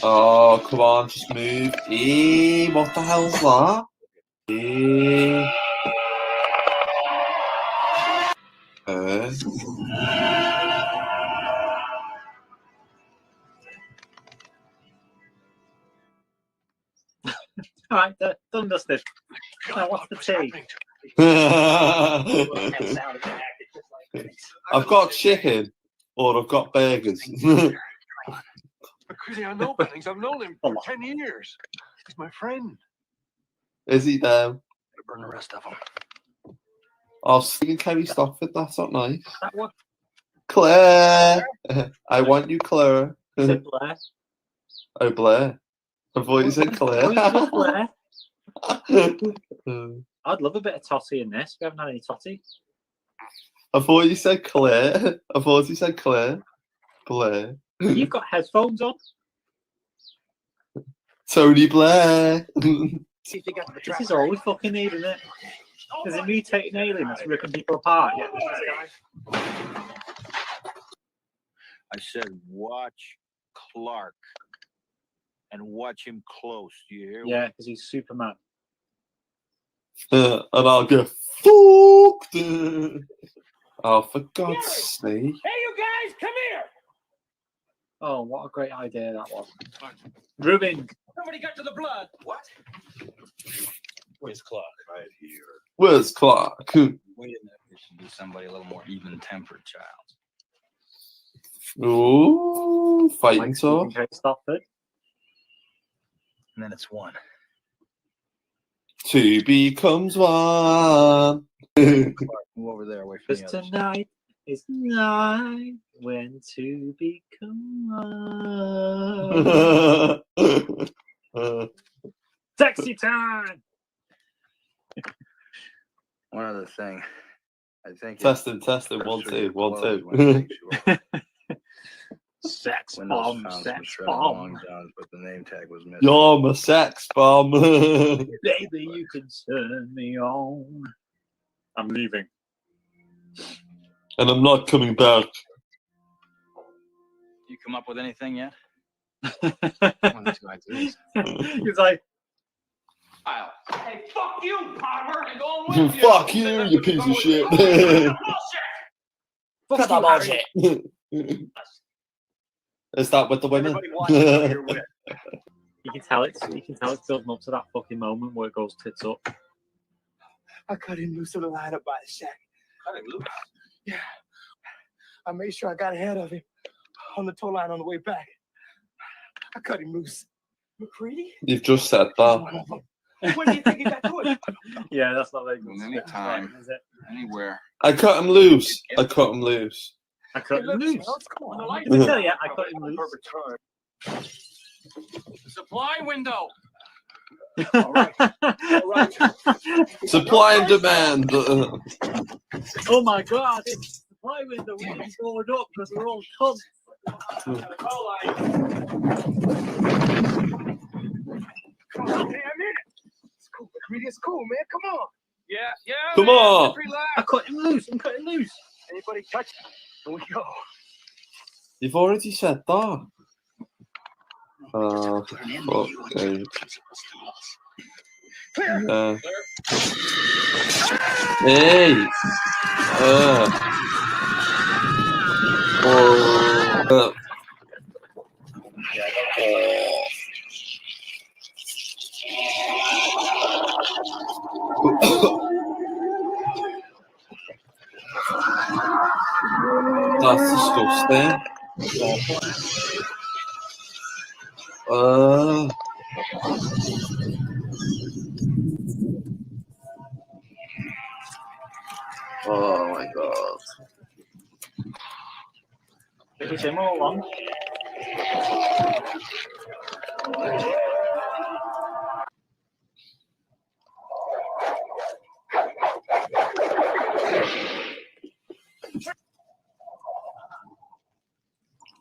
Oh, come on, just move. What the hell's that? All right, done dusted. Now, what's the tea? I've got chicken, or I've got burgers. Crazy, I know Bennings. I've known him for 10 years. He's my friend. Is he though? Burn the rest of them. I was thinking Kerry Stockford, that's not nice. That one? Claire! I want you, Claire. Is it Blair? Oh, Blair. I thought you said Claire. Blair? I'd love a bit of totty in this. We haven't had any totty. I thought you said Claire. I thought you said Claire. Blair. You've got headphones on. Tony Blair. This is all we fucking need, isn't it? Is it me taking alien that's ripping people apart? Yeah, I said, watch Clark. And watch him close. Do you hear? Yeah, because he's Superman. And I'll get fucked. Oh, for God's sake. Hey, you guys, come here! Oh, what a great idea that was. Ruben. Somebody got to the blood. What? Where's Clark? Right here. Where's Clark? Wait a minute. We should do somebody a little more even-tempered, child. Ooh, fighting sword. Stockford. And then it's one. Two becomes one. Clark, move over there away from the Because others. tonight is the night when two become one. Sexy time! One other thing. I think testing. 1, 2, 1, 2. Sex Windows bomb, found sex some shredded bomb. long johns, but the name tag was missing. You're my sex bomb. Baby, you can turn me on. I'm leaving. And I'm not coming back. You come up with anything yet? He's like, Hey, fuck you, Palmer! I'm going with you! Fuck you, you piece of shit. fuck that bullshit. Is that with the women? You can tell it's building up to that fucking moment where it goes tits up. I cut him loose of the line up by the shack. Cut him loose? Yeah. I made sure I got ahead of him on the tow line on the way back. I cut him loose. McCready? You've just said that. When do you think he got to it? Yeah, that's not very good. Anytime, is it? anywhere. I cut him loose. I cut him loose. I cut him loose. Come on, I can tell you, I cut him loose. Supply window! All right. Supply and demand. Oh my god, it's the supply window. We need to forward up because we're all cunts. Come on, damn it. It's cool, McCready. It's cool, man. Come on. Yeah. Come man, on. just relax. I cut him loose. I'm cutting loose. Anybody touch it? Here we go. You've already said that. Oh, fuck's sake. Clear. Hey! That's disgusting. Oh my god. It was him all along.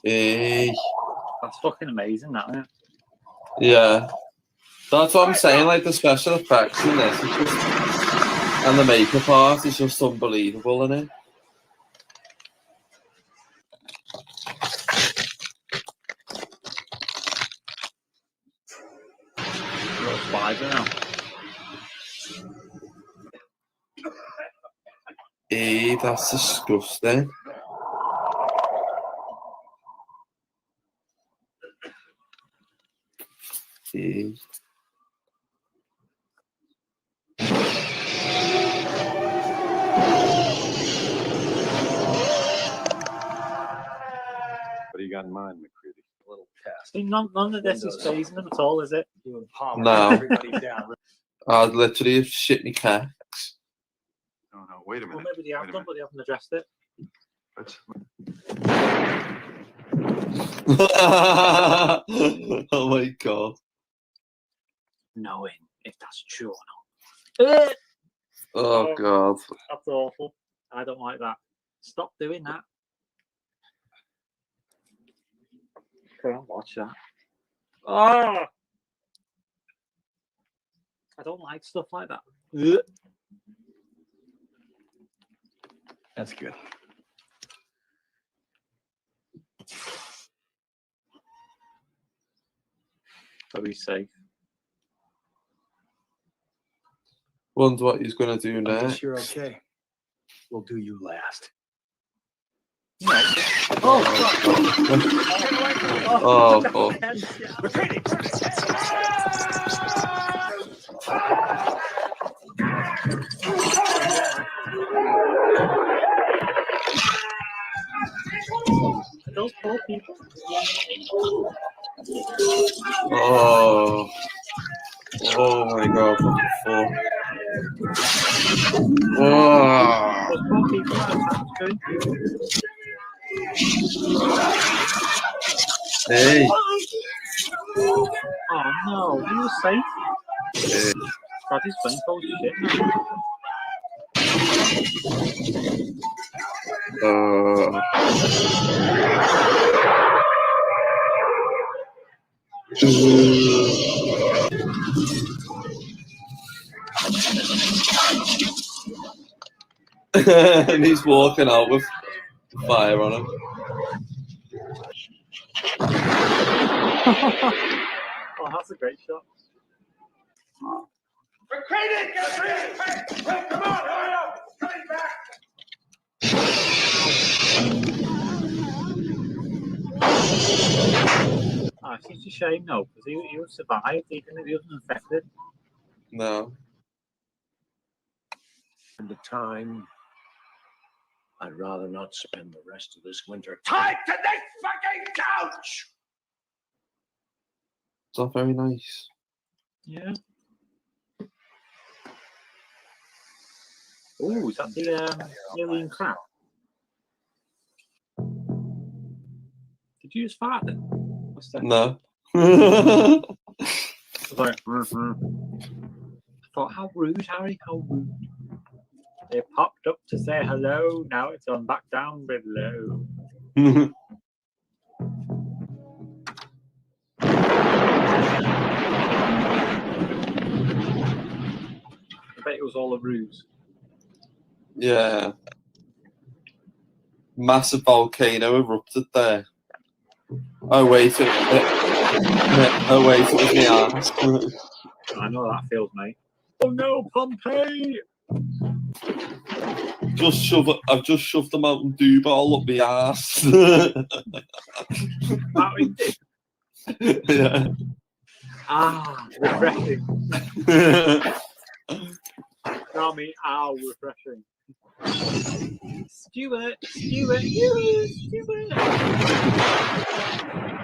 Hey. That's fucking amazing, that, isn't it? Yeah. That's what I'm saying, like the special effects in this is just, and the makeup art is just unbelievable in it. Little spider now. Hey, that's disgusting. Hey. What do you got in mind, McCready? A little test. See, none of this is phasing them at all, is it? You and Palmer. No. Everybody down. I'd literally have shit me car. No, wait a Well, minute. maybe they have done, but they haven't addressed it. Oh my god. Knowing if that's true or not. Oh god. That's awful. I don't like that. Stop doing that. Can't watch that. Oh! I don't like stuff like that. That's good. Are we safe? Wonder what he's gonna do I next. guess you're okay. We'll do you last. Oh, Oh, those poor people. oh, oh my god, what the fuck? Oh. Those poor people are attacked too. Hey. Oh no, he was safe. Hey. God, his phone calls shit now. And he's walking out with fire on him. Oh, that's a great shot. McCready, get ready! Hey, come on, hurry up! Coming back! Oh, it's such a shame, no, because he would survive even if he wasn't infected. No. And the time, I'd rather not spend the rest of this winter Tied to this fucking couch! It's not very nice. Yeah. Oh, is that the alien crab? Did you just fart then? What's that? No. Like, I thought, how rude, Harry, how rude. They popped up to say hello, now it's on back down below. it was all a ruse. Yeah. Massive volcano erupted there. Oh wait, it was my ass. I know how that feels, mate. Oh no, Pompeii! I've just shoved the Mountain Dew bottle up my ass. Mountain Dew? Yeah. Ah, refreshing. No, I mean, ow, refreshing. Stuart.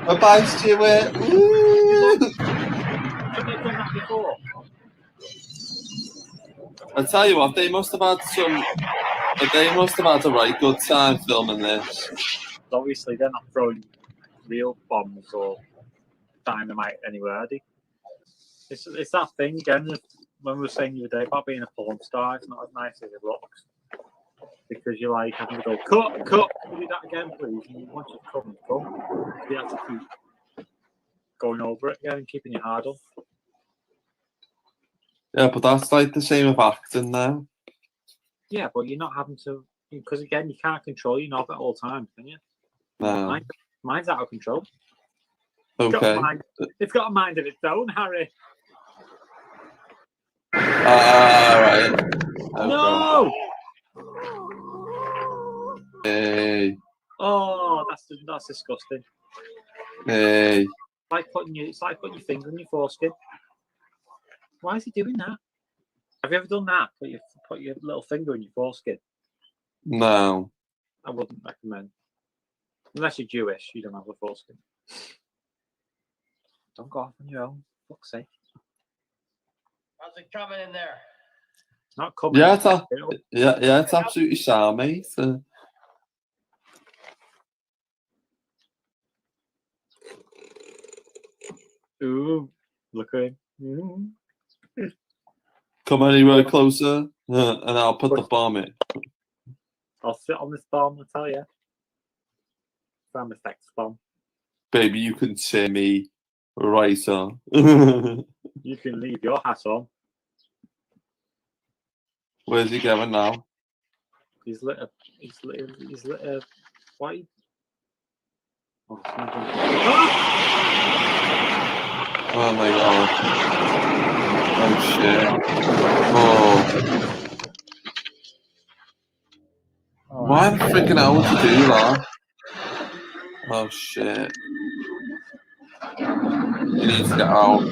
Bye-bye, Stuart. Couldn't have done that before. I tell you what, they must have had a right good time filming this. Obviously, they're not throwing real bombs or dynamite anywhere, are they? It's that thing again. When we were saying the other day about being a porn star, it's not as nice as it looks. Because you're like having to go, cut, can you do that again, please? And once you've come, you have to keep going over it again and keeping your hard on. Yeah, but that's like the same with acting now. Yeah, but you're not having to, because again, you can't control your knob at all times, can you? No. Mine's out of control. Okay. It's got a mind of its own, Harry. Right. Okay. No! Hey. Oh, that's disgusting. Hey. It's like putting your finger on your foreskin. Why is he doing that? Have you ever done that? Put your little finger in your foreskin? No. I wouldn't recommend. Unless you're Jewish, you don't have a foreskin. Don't go off on your own. Fuck's sake. How's it coming in there? It's not coming. Yeah, it's absolutely sound, mate. Ooh, look at him. Come anywhere closer, and I'll put the bomb in. I'll sit on this bomb, I tell you. Sound effects bomb. Baby, you can see me right on. You can leave your hat on. Where's he going now? He's lit a white. Oh, Oh my god. Oh shit. Oh. Why the freaking hell would you do that? Oh shit. You need to get out.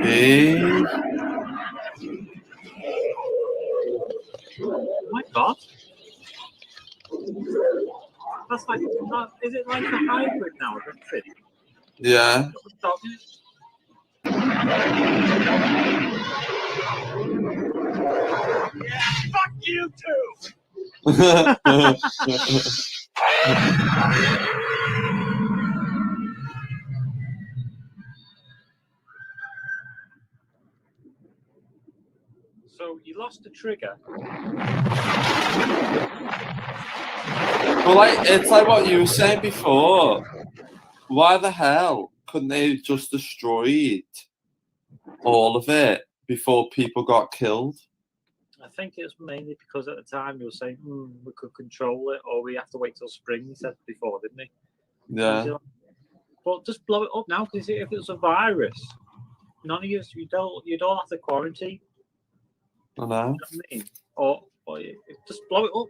Hey. Oh my god. That's like, is it like a hybrid now? Yeah. Yeah, fuck you too. So you lost the trigger. Well, it's like what you were saying before. Why the hell couldn't they just destroyed all of it before people got killed? I think it was mainly because at the time they were saying we could control it, or we have to wait till spring. He said before, didn't he? Yeah. But just blow it up now, because if it was a virus, none of you don't have to quarantine. I know. You know what I mean? Or just blow it up.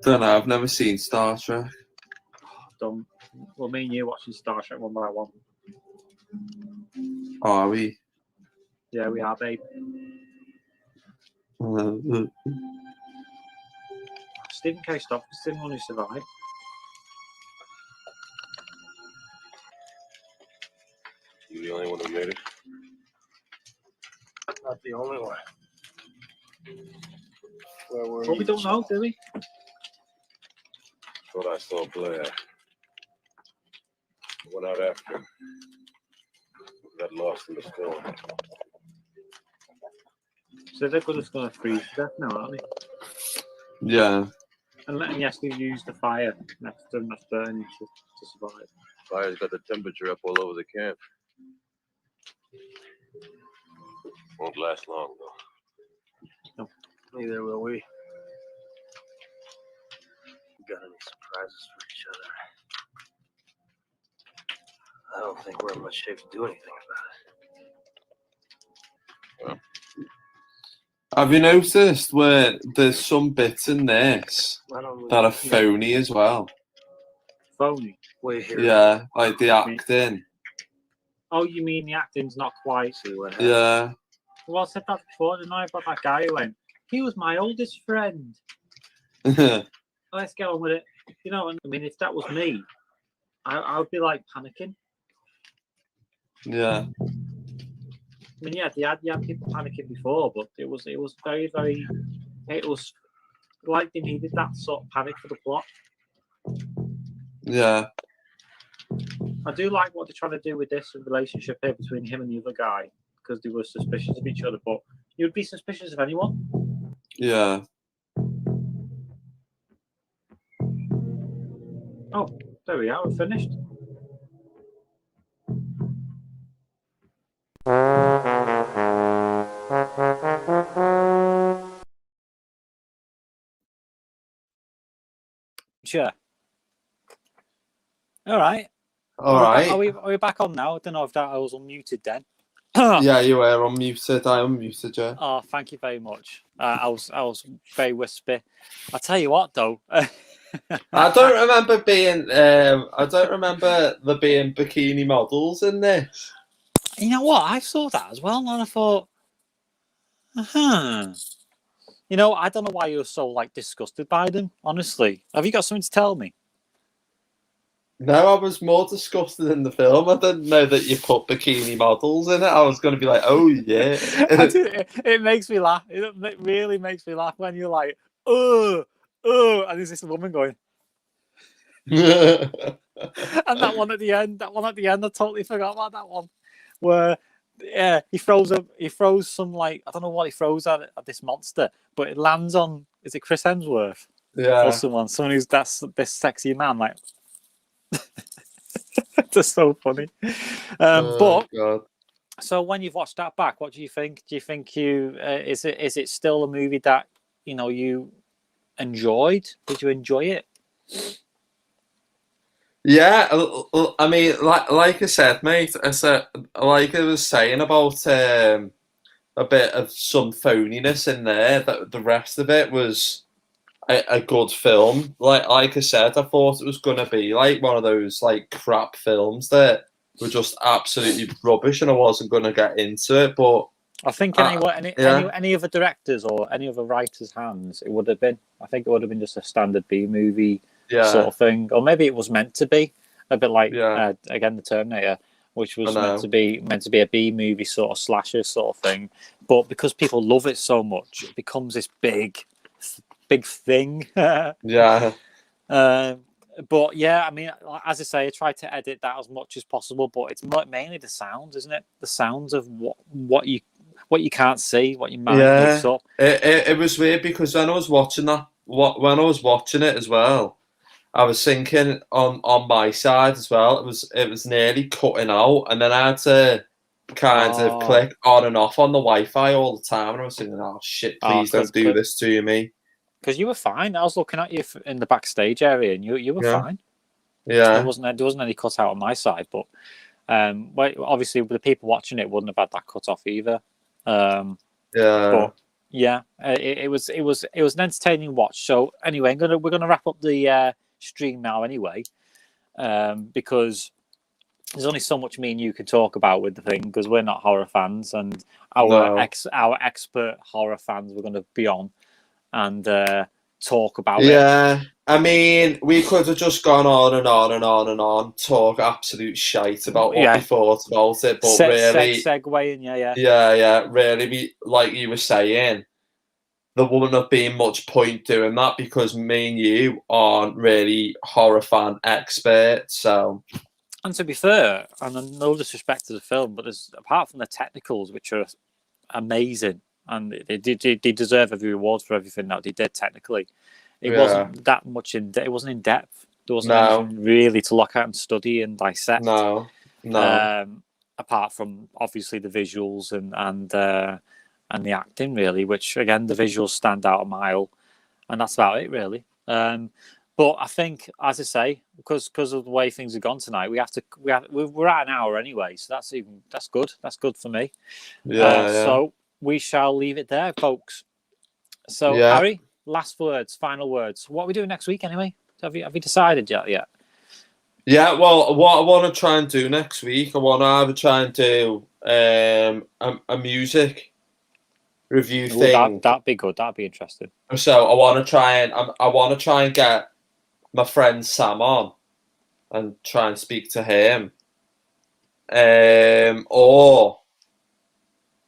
Don't know. I've never seen Star Trek. Well, me and you watching Star Trek one by one. Oh, are we? Yeah, we are, babe. Stephen K. Stock is the one who survived. You the only one who made it? Not the only one. Well, we don't know, do we? Thought I saw Blair. Went out after him. Got lost in the storm. So they're just going to freeze to death now, aren't they? Yeah. And letting Yesker use the fire next to him that's burning to survive. Fire's got the temperature up all over the camp. Won't last long, though. No. Neither will we. Got any surprises for each other? I don't think we're in much shape to do anything about it. Have you noticed where there's some bits in this that are phony as well? Phony? Wait here. Yeah, like the acting. Oh, you mean the acting's not quite so Yeah. Well, I said that before, didn't I? About that guy who went, he was my oldest friend. Let's get on with it. You know, I mean, if that was me, I would be like panicking. Yeah. I mean, yeah, you had people panicking before, but it was very, very. It was like they needed that sort of panic for the plot. Yeah. I do like what they're trying to do with this relationship here between him and the other guy, because they were suspicious of each other. But you'd be suspicious of anyone. Yeah. Oh, there we are. We're finished. Sure. All right. All right. Are we back on now? I don't know if I was unmuted then. Yeah, you were unmuted. I unmuted you. Oh, thank you very much. I was very wispy. I tell you what, though. I don't remember being. I don't remember there being bikini models in this. You know what? I saw that as well, and I thought, You know, I don't know why you're so disgusted by them. Honestly, have you got something to tell me? No, I was more disgusted in the film. I didn't know that you put bikini models in it. I was going to be like, oh, yeah. It makes me laugh. It really makes me laugh when you're like, oh, and there's this woman going. And that one at the end, I totally forgot about that one. Where, yeah, he throws some, I don't know what he throws at this monster, but it lands on, is it Chris Hemsworth? Yeah. Or someone who's this sexy man, It's so funny. But God. So when you've watched that back, what do you think? Do you think is it still a movie that you enjoyed? Did you enjoy it? Yeah, I mean, like I said, mate. Like I was saying about a bit of some phoniness in there. That the rest of it was a good film. Like I said, I thought it was gonna be like one of those crap films that were just absolutely rubbish, and I wasn't gonna get into it. But I think any other directors or any other writers' hands, it would have been. I think it would have been just a standard B movie sort of thing, or maybe it was meant to be a bit like again the Terminator, which was meant to be a B movie sort of slasher sort of thing. But because people love it so much, it becomes this big thing. Yeah. But yeah, I mean, as I say, I try to edit that as much as possible, but it's mainly the sounds, isn't it? The sounds of what you can't see, what your mind makes up. It was weird because when I was watching it as well, I was thinking on my side as well. It was nearly cutting out, and then I had to kind of click on and off on the Wi-Fi all the time, and I was thinking, "Oh shit, please don't do this to me." Because you were fine. I was looking at you in the backstage area, and you were fine. Yeah, there wasn't any cut out on my side, but obviously the people watching it wouldn't have had that cut off either. But yeah, it was an entertaining watch. So anyway, we're gonna wrap up the stream now anyway, because there's only so much me and you can talk about with the thing, because we're not horror fans, and our expert horror fans we're going to be on and talk about it. Yeah, I mean, we could have just gone on and on and on and on, talk absolute shite about what we thought about it, but really, segueing, really, like you were saying, there wouldn't have been much point doing that because me and you aren't really horror fan experts. So, and to be fair, and no disrespect to the film, but apart from the technicals, which are amazing, and they deserve every reward for everything that they did. Technically, it wasn't that much it wasn't in depth. There wasn't anything really to look at and study and dissect. No. Apart from obviously the visuals and the acting, really, which again the visuals stand out a mile, and that's about it, really. But I think, as I say, because of the way things have gone tonight, we're at an hour anyway, so that's good. That's good for me. So we shall leave it there, folks. So Harry, last words, final words. What are we doing next week anyway? Have you decided yet? Yeah, well, what I want to try and do next week, I want to either try and do a music review thing. That'd be good. That'd be interesting. So I want to try and get my friend Sam on and try and speak to him. Or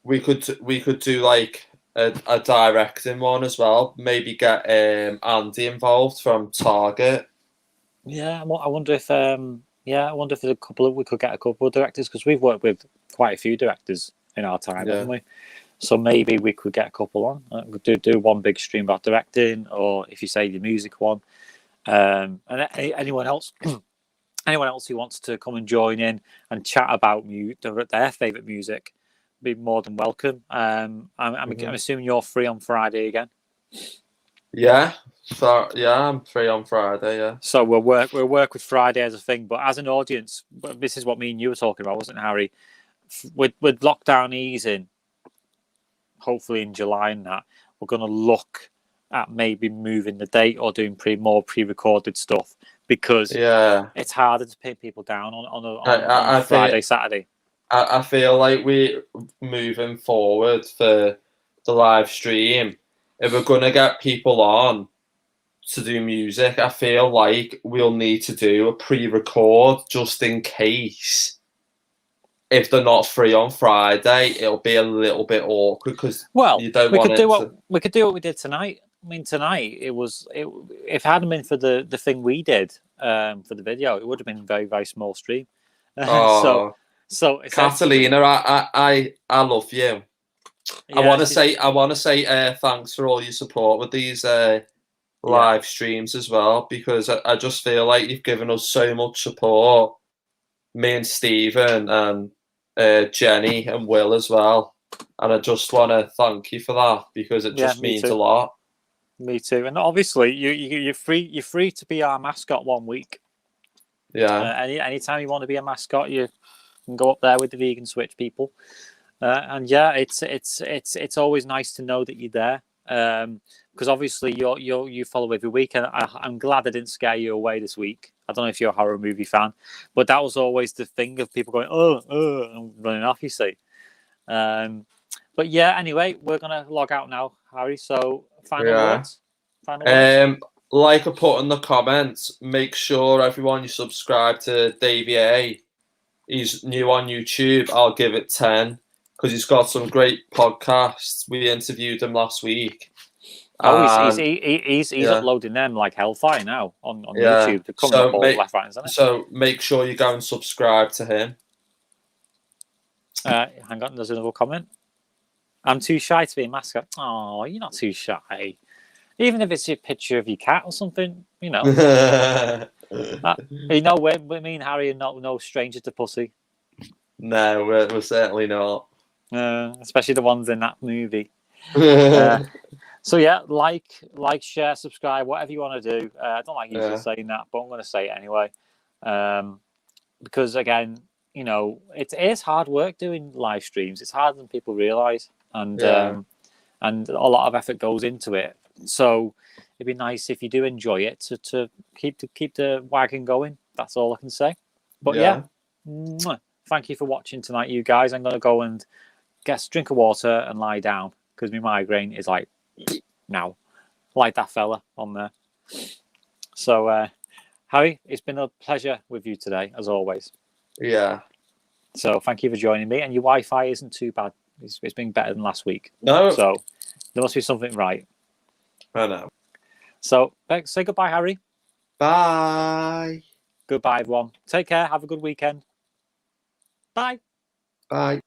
we could do like a directing one as well. Maybe get Andy involved from Target. Yeah, I wonder if there's we could get a couple of directors, because we've worked with quite a few directors in our time, haven't we? So maybe we could get a couple on. Do one big stream about directing, or if you say the music one, and anyone else who wants to come and join in and chat about their favourite music, be more than welcome. I'm assuming you're free on Friday again. Yeah. So I'm free on Friday. Yeah. So we'll work with Friday as a thing, but as an audience, this is what me and you were talking about, wasn't it, Harry? With lockdown easing, hopefully in July and that, we're going to look at maybe moving the date or doing more pre-recorded stuff, because it's harder to pin people down on Friday, Saturday. I feel like we're moving forward for the live stream. If we're going to get people on to do music, I feel like we'll need to do a pre-record just in case. If they're not free on Friday, it'll be a little bit awkward, because you don't want we could do what we did tonight. I mean, tonight if it hadn't been for the thing we did for the video, it would have been a very, very small stream. So Catalina, I love you. I want to say thanks for all your support with these live streams as well, because I just feel like you've given us so much support, me and Stephen and Jenny and Will as well, and I just want to thank you for that, because it just means a lot. Me too. And obviously you're free to be our mascot one week. Anytime you want to be a mascot, you can go up there with the vegan switch people. And it's always nice to know that you're there, because obviously you follow every week, and I'm glad I didn't scare you away this week. I don't know if you're a horror movie fan, but that was always the thing of people going and running off, you see. But yeah, anyway, we're gonna log out now, Harry. So final words. Like I put in the comments, make sure everyone you subscribe to Davey A. He's new on YouTube. I'll give it 10. Because he's got some great podcasts. We interviewed him last week. He's uploading them like hellfire now on YouTube. They're coming up all left, right, and centre. So make sure you go and subscribe to him. Hang on, there's another comment. I'm too shy to be a mascot. Oh, you're not too shy. Even if it's a picture of your cat or something, you know. Me and Harry are no stranger to pussy. No, we're certainly not. Especially the ones in that movie. So yeah, like, share, subscribe, whatever you want to do. I don't like usually saying that, but I'm going to say it anyway. Because again, you know, it is hard work doing live streams. It's harder than people realise, and a lot of effort goes into it. So it'd be nice if you do enjoy it to keep the wagon going. That's all I can say. But thank you for watching tonight, you guys. I'm going to go and get a drink of water and lie down, because my migraine is like now, like that fella on there. So Harry, it's been a pleasure with you today, as always. Yeah. So thank you for joining me. And your Wi-Fi isn't too bad. It's been better than last week. No. So there must be something right. I know. So say goodbye, Harry. Bye. Goodbye, everyone. Take care. Have a good weekend. Bye. Bye.